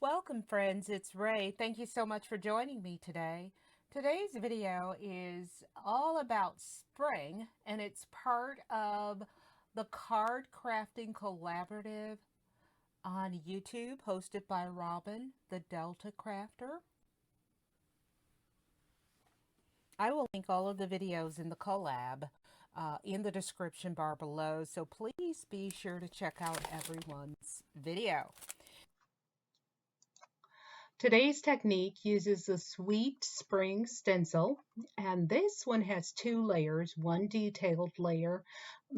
Welcome friends, it's Ray. Thank you so much for joining me today. Today's video is all about spring and it's part of the card crafting collaborative on YouTube hosted by Robin, the Delta Crafter. I will link all of the videos in the collab in the description bar below, so please be sure to check out everyone's video. Today's technique uses the Sweet Spring Stencil, and this one has two layers, one detailed layer,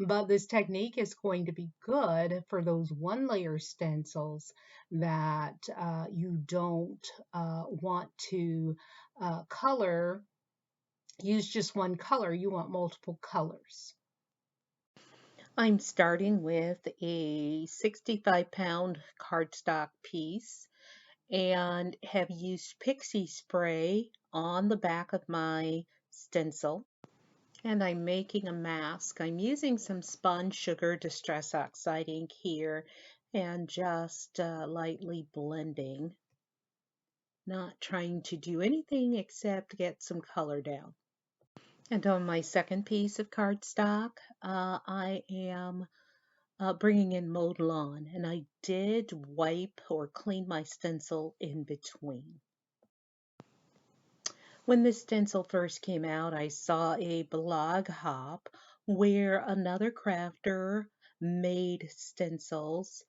but this technique is going to be good for those one layer stencils that you don't want to color, use just one color, you want multiple colors. I'm starting with a 65-pound cardstock piece and have used pixie spray on the back of my stencil. And I'm making a mask. I'm using some spun sugar distress oxide ink here and just lightly blending. Not trying to do anything except get some color down. And on my second piece of cardstock, I am bringing in mowed lawn, and I did wipe or clean my stencil in between. When this stencil first came out, I saw a blog hop where another crafter made stencils,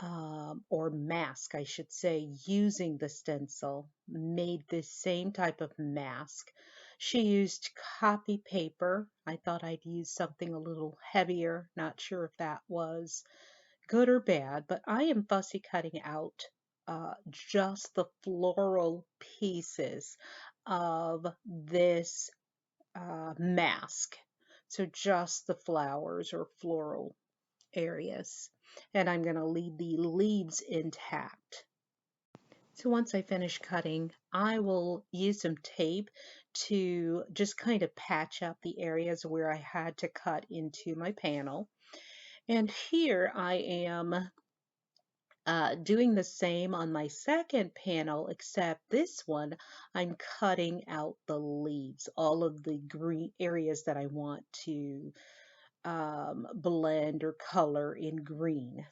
or mask, I should say, using the stencil, made this same type of mask. She used copy paper. I thought I'd use something a little heavier. Not sure if that was good or bad, but I am fussy cutting out just the floral pieces of this mask. So just the flowers or floral areas. And I'm going to leave the leaves intact. So once I finish cutting, I will use some tape to just kind of patch up the areas where I had to cut into my panel. And here I am doing the same on my second panel, except this one I'm cutting out the leaves, all of the green areas that I want to blend or color in green.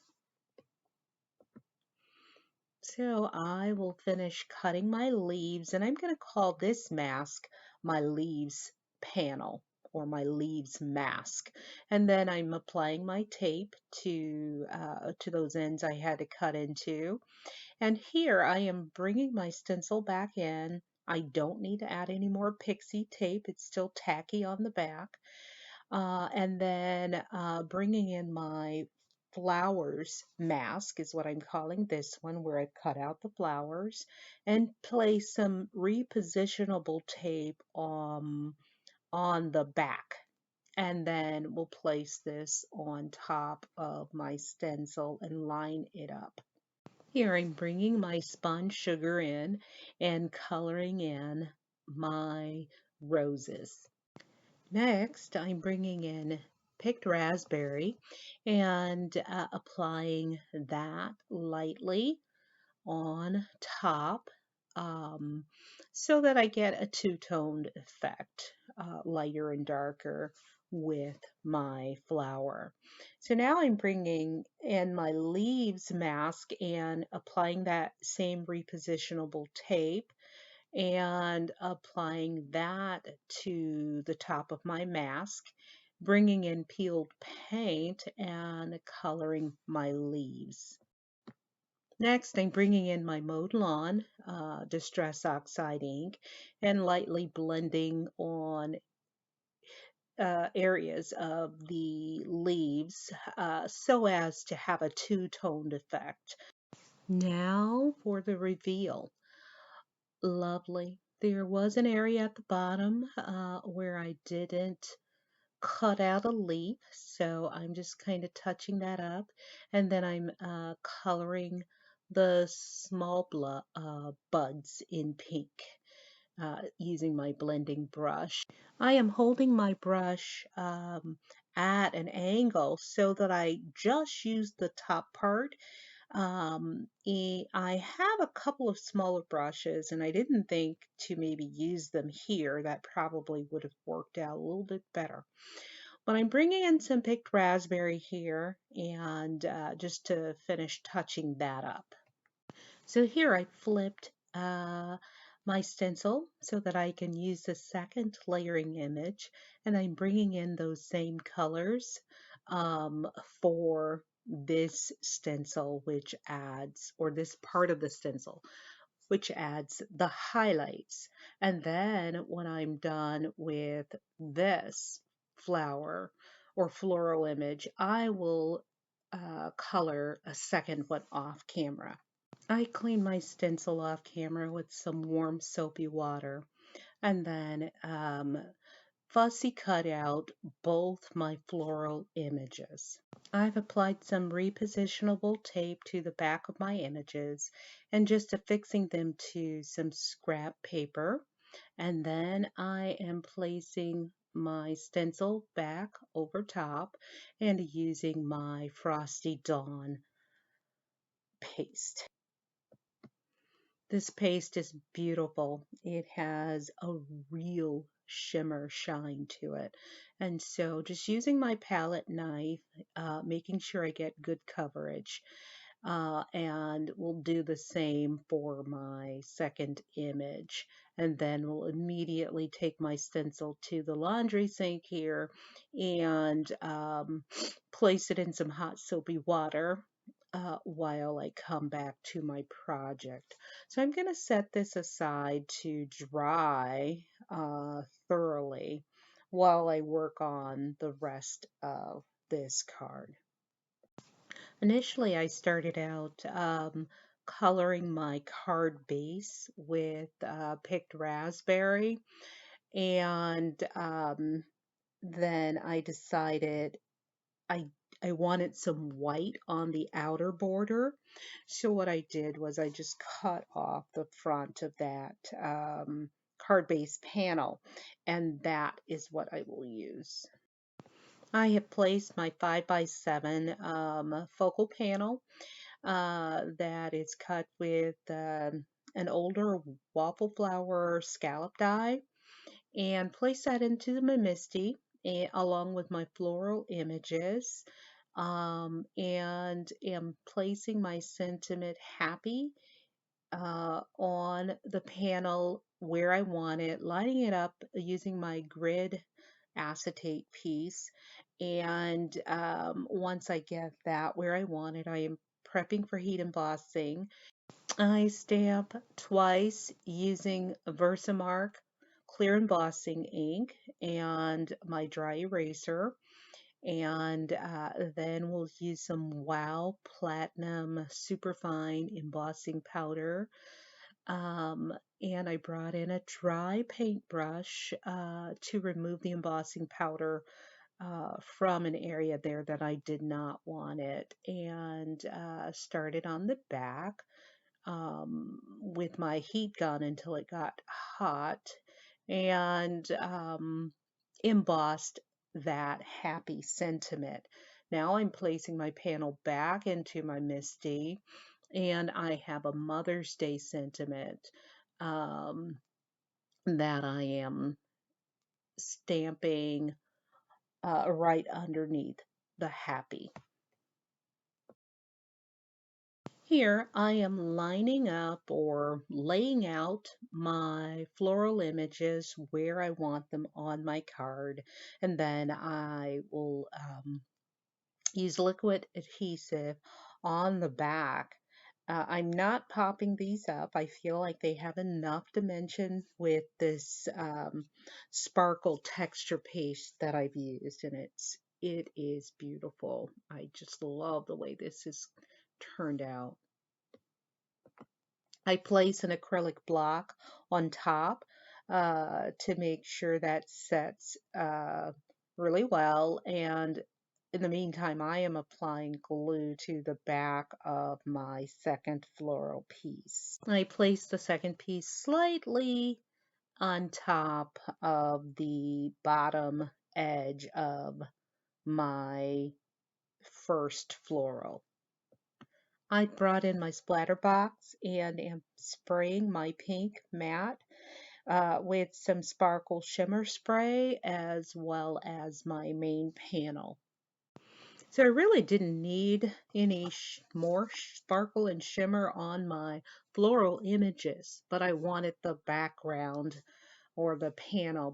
So I will finish cutting my leaves, and I'm going to call this mask my leaves panel or my leaves mask. And then I'm applying my tape to those ends I had to cut into. And here I am bringing my stencil back in. I don't need to add any more pixie tape. It's still tacky on the back. And then bringing in my flowers mask is what I'm calling this one, where I've cut out the flowers and place some repositionable tape on the back. And then we'll place this on top of my stencil and line it up. Here I'm bringing my spun sugar in and coloring in my roses. Next, I'm bringing in picked raspberry and applying that lightly on top so that I get a two-toned effect, lighter and darker with my flower. So now I'm bringing in my leaves mask and applying that same repositionable tape and applying that to the top of my mask, bringing in peeled paint and coloring my leaves. Next, I'm bringing in my mowed lawn Distress Oxide ink and lightly blending on areas of the leaves so as to have a two-toned effect. Now for the reveal. Lovely. There was an area at the bottom where I didn't cut out a leaf, so I'm just kind of touching that up, and then I'm coloring the small buds in pink using my blending brush. I am holding my brush at an angle so that I just use the top part I have a couple of smaller brushes, and I didn't think to maybe use them here. That probably would have worked out a little bit better. But I'm bringing in some picked raspberry here, and just to finish touching that up. So here I flipped my stencil so that I can use the second layering image, and I'm bringing in those same colors um, for this stencil, which adds, or this part of the stencil, which adds the highlights. And then when I'm done with this flower or floral image, I will color a second one off camera. I clean my stencil off camera with some warm soapy water and then fussy cut out both my floral images. I've applied some repositionable tape to the back of my images and just affixing them to some scrap paper. And then I am placing my stencil back over top and using my Frosty Dawn paste. This paste is beautiful. It has a real shimmer shine to it. And so just using my palette knife, making sure I get good coverage, and we'll do the same for my second image. And then we'll immediately take my stencil to the laundry sink here and place it in some hot soapy water while I come back to my project. So I'm going to set this aside to dry thoroughly while I work on the rest of this card. Initially, I started out coloring my card base with picked raspberry, and then I decided I I wanted some white on the outer border. So what I did was I just cut off the front of that card base panel, and that is what I will use. I have placed my 5x7 focal panel that is cut with an older waffle flower scallop die and place that into my MISTI along with my floral images and am placing my sentiment happy on the panel where I want it, lining it up using my grid acetate piece. And once I get that where I want it, I am prepping for heat embossing. I stamp twice using Versamark clear embossing ink and my dry eraser. And then we'll use some Wow Platinum Superfine embossing powder. And I brought in a dry paintbrush to remove the embossing powder from an area there that I did not want it, and started on the back with my heat gun until it got hot, and embossed that happy sentiment. Now I'm placing my panel back into my MISTI, and I have a Mother's Day sentiment um, that I am stamping right underneath the happy. Here I am lining up or laying out my floral images where I want them on my card, and then I will use liquid adhesive on the back. I'm not popping these up. I feel like they have enough dimension with this sparkle texture paste that I've used, and it is beautiful. I just love the way this is turned out. I place an acrylic block on top to make sure that sets really well, and in the meantime, I am applying glue to the back of my second floral piece. I place the second piece slightly on top of the bottom edge of my first floral. I brought in my splatter box and am spraying my pink matte with some sparkle shimmer spray as well as my main panel. So I really didn't need any more sparkle and shimmer on my floral images, but I wanted the background or the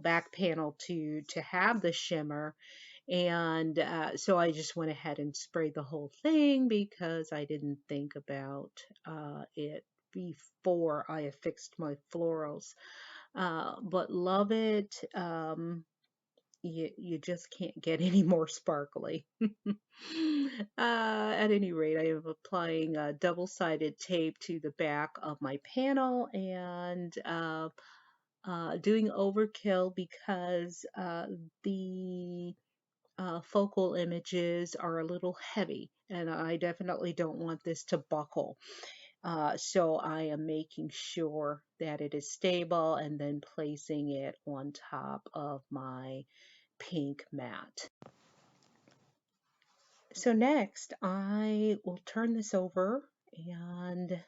back panel to have the shimmer. And so I just went ahead and sprayed the whole thing because I didn't think about it before I affixed my florals. But love it. You just can't get any more sparkly. At any rate, I am applying double-sided tape to the back of my panel and doing overkill because the focal images are a little heavy and I definitely don't want this to buckle. So I am making sure that it is stable and then placing it on top of my pink mat. So next I will turn this over and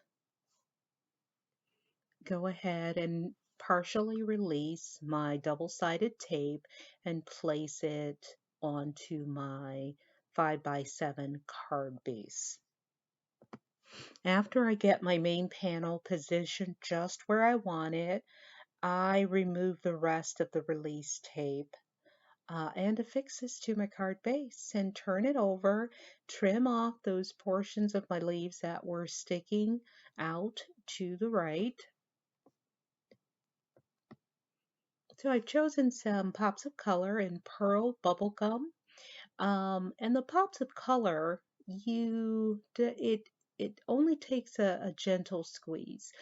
go ahead and partially release my double-sided tape and place it onto my 5x7 card base. After I get my main panel positioned just where I want it, I remove the rest of the release tape and affix this to my card base and turn it over, trim off those portions of my leaves that were sticking out to the right. So I've chosen some pops of color in Pearl Bubblegum. And the pops of color, it only takes a gentle squeeze.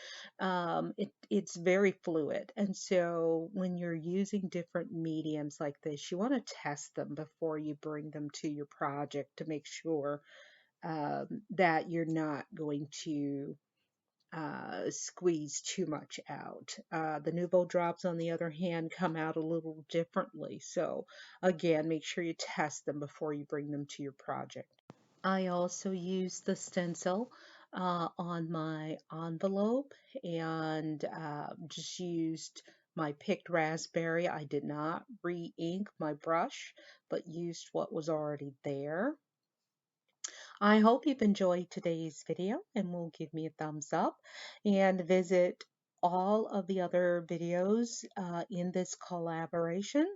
It's very fluid, and so when you're using different mediums like this, you want to test them before you bring them to your project to make sure that you're not going to squeeze too much out. The Nuvo drops, on the other hand, come out a little differently. So again, make sure you test them before you bring them to your project. I also used the stencil on my envelope and just used my picked raspberry. I did not re-ink my brush, but used what was already there. I hope you've enjoyed today's video and will give me a thumbs up and visit all of the other videos in this collaboration.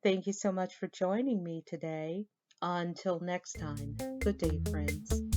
Thank you so much for joining me today. Until next time, good day, friends.